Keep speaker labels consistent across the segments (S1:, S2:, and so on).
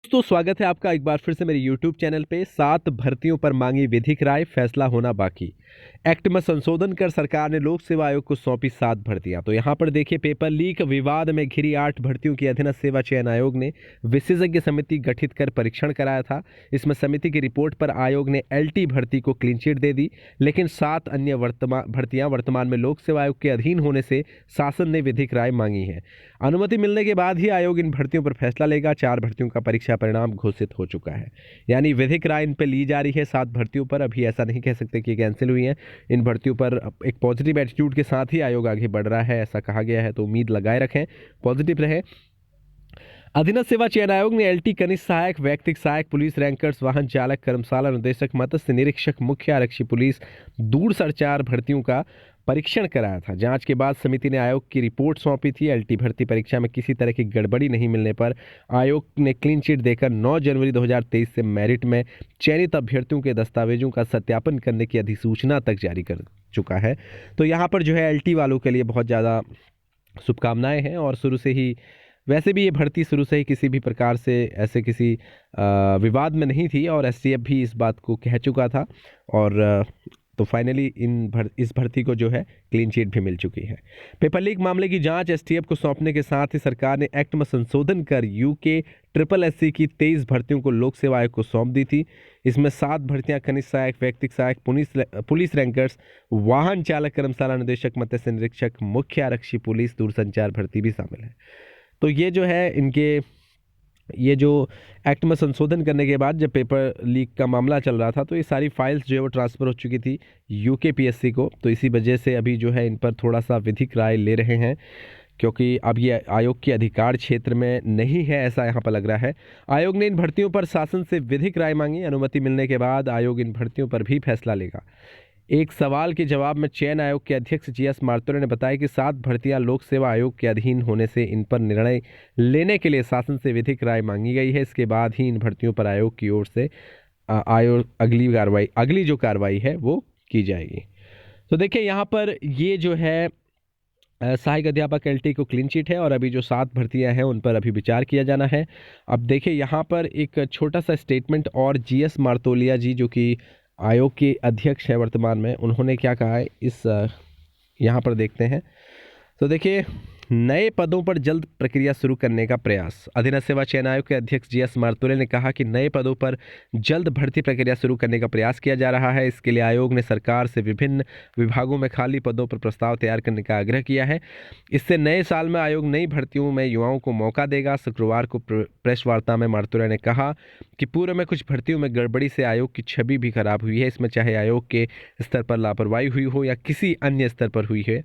S1: दोस्तों स्वागत है आपका एक बार फिर से मेरे YouTube चैनल पे। 7 भर्तियों पर मांगी विधिक राय, फैसला होना बाकी। एक्ट में संशोधन कर सरकार ने लोक सेवा आयोग को सौंपी 7 भर्तियां। तो यहाँ पर देखिए, पेपर लीक विवाद में घिरी 8 भर्तियों की अधीनस्थ सेवा चयन आयोग ने विशेषज्ञ समिति गठित कर परीक्षण कराया था। इसमें समिति की रिपोर्ट पर आयोग ने LT भर्ती को क्लीन चिट दे दी, लेकिन 7 अन्य भर्तियां वर्तमान में लोक सेवा आयोग के अधीन होने से शासन ने विधिक राय मांगी है। अनुमति मिलने के बाद ही आयोग इन भर्तियों पर फैसला लेगा। 4 भर्तियों का परीक्षा परिणाम घोषित हो चुका है, यानी विधिक राय इन पर ली जा रही है। 7 भर्तियों पर अभी ऐसा नहीं कह सकते कि कैंसिल हुई है। इन भर्तियों पर एक पॉजिटिव एटीट्यूड के साथ ही आयोग आगे बढ़ रहा है, ऐसा कहा गया है। तो उम्मीद लगाए रखें, पॉजिटिव रहे। अधीनस्थ सेवा चयन आयोग ने LT कनिष्ठ सहायक, वैयक्तिक सहायक, पुलिस रैंकर्स, वाहन चालक, कर्मशाला निदेशक, मत्स्य निरीक्षक, मुख्य आरक्षी पुलिस, दूरसंचार भर्तियों का परीक्षण कराया था। जांच के बाद समिति ने आयोग की रिपोर्ट सौंपी थी। LT भर्ती परीक्षा में किसी तरह की गड़बड़ी नहीं मिलने पर आयोग ने क्लीन चिट देकर 9 जनवरी 2023 से मेरिट में चयनित अभ्यर्थियों के दस्तावेजों का सत्यापन करने की अधिसूचना तक जारी कर चुका है। तो यहाँ पर जो है LT वालों के लिए बहुत ज़्यादा शुभकामनाएं हैं। और शुरू से ही, वैसे भी ये भर्ती शुरू से ही किसी भी प्रकार से ऐसे किसी विवाद में नहीं थी, और STF भी इस बात को कह चुका था। और तो फाइनली इस भर्ती को जो है क्लीन चिट भी मिल चुकी है। पेपर लीक मामले की जांच STF को सौंपने के साथ ही सरकार ने एक्ट में संशोधन कर UK SSS की 23 भर्तियों को लोक सेवा आयोग को सौंप दी थी। इसमें 7 भर्तियां कनिष्ठ सहायक, वैयक्तिक सहायक, पुलिस रैंकर्स, वाहन चालक, कर्मशाला निदेशक, मत्स्य निरीक्षक, मुख्य आरक्षी पुलिस, दूरसंचार भर्ती भी शामिल है। तो ये जो है इनके, ये जो एक्ट में संशोधन करने के बाद जब पेपर लीक का मामला चल रहा था, तो ये सारी फाइल्स जो है वो ट्रांसफ़र हो चुकी थी UK PSC को। तो इसी वजह से अभी जो है इन पर थोड़ा सा विधिक राय ले रहे हैं, क्योंकि अब ये आयोग के अधिकार क्षेत्र में नहीं है, ऐसा यहाँ पर लग रहा है। आयोग ने इन भर्तियों पर शासन से विधिक राय मांगी। अनुमति मिलने के बाद आयोग इन भर्तियों पर भी फैसला लेगा। एक सवाल के जवाब में चयन आयोग के अध्यक्ष GS मार्तोरे ने बताया कि 7 भर्तियां लोक सेवा आयोग के अधीन होने से इन पर निर्णय लेने के लिए शासन से विधिक राय मांगी गई है। इसके बाद ही इन भर्तियों पर आयोग की ओर से आयोग अगली जो कार्रवाई है वो की जाएगी। तो देखिए यहाँ पर ये जो है सहायक अध्यापक LT को क्लीन चिट है, और अभी जो 7 भर्तियां हैं उन पर अभी विचार किया जाना है। अब देखिए यहाँ पर एक छोटा सा स्टेटमेंट, और GS मार्तोलिया जी जो कि आयोग के अध्यक्ष है वर्तमान में, उन्होंने क्या कहा है इस यहाँ पर देखते हैं। तो देखिए, नए पदों पर जल्द प्रक्रिया शुरू करने का प्रयास। अधीनस्थ सेवा चयन आयोग के अध्यक्ष GS मार्तोरे ने कहा कि नए पदों पर जल्द भर्ती प्रक्रिया शुरू करने का प्रयास किया जा रहा है। इसके लिए आयोग ने सरकार से विभिन्न विभागों में खाली पदों पर प्रस्ताव तैयार करने का आग्रह किया है। इससे नए साल में आयोग नई भर्तियों में युवाओं को मौका देगा। शुक्रवार को प्रेस वार्ता में मार्तोरे ने कहा कि पूर्व में कुछ भर्तियों में गड़बड़ी से आयोग की छवि भी खराब हुई है। इसमें चाहे आयोग के स्तर पर लापरवाही हुई हो या किसी अन्य स्तर पर हुई है,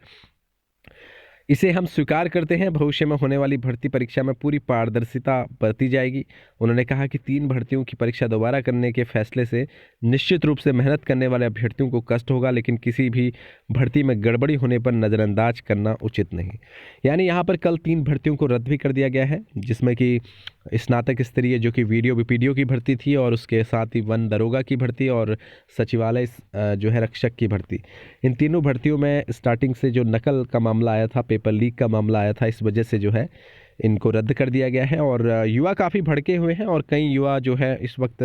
S1: इसे हम स्वीकार करते हैं। भविष्य में होने वाली भर्ती परीक्षा में पूरी पारदर्शिता बरती जाएगी। उन्होंने कहा कि 3 भर्तियों की परीक्षा दोबारा करने के फैसले से निश्चित रूप से मेहनत करने वाले अभ्यर्थियों को कष्ट होगा, लेकिन किसी भी भर्ती में गड़बड़ी होने पर नज़रअंदाज करना उचित नहीं। यानी यहाँ पर कल 3 भर्तियों को रद्द भी कर दिया गया है, जिसमें कि स्नातक स्तरीय जो कि PDO की भर्ती थी, और उसके साथ ही वन दरोगा की भर्ती और सचिवालय जो है रक्षक की भर्ती। इन तीनों भर्तियों में स्टार्टिंग से जो नकल का मामला आया था, पेपर लीक का मामला आया था, इस वजह से जो है इनको रद्द कर दिया गया है। और युवा काफ़ी भड़के हुए हैं, और कई युवा जो है इस वक्त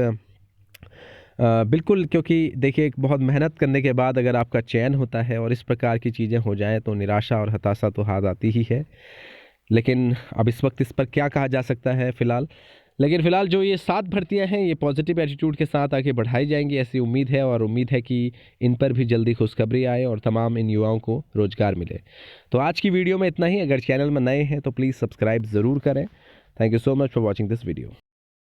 S1: बिल्कुल, क्योंकि देखिए बहुत मेहनत करने के बाद अगर आपका चयन होता है और इस प्रकार की चीज़ें हो जाएं तो निराशा और हताशा तो हाथ आती ही है। लेकिन अब इस वक्त इस पर क्या कहा जा सकता है फ़िलहाल। लेकिन फ़िलहाल जो ये 7 भर्तियां हैं, ये पॉजिटिव एटीट्यूड के साथ आगे बढ़ाई जाएंगी, ऐसी उम्मीद है। और उम्मीद है कि इन पर भी जल्दी खुशखबरी आए और तमाम इन युवाओं को रोज़गार मिले। तो आज की वीडियो में इतना ही। अगर चैनल में नए हैं तो प्लीज़ सब्सक्राइब ज़रूर करें। Thank you so much for watching this video.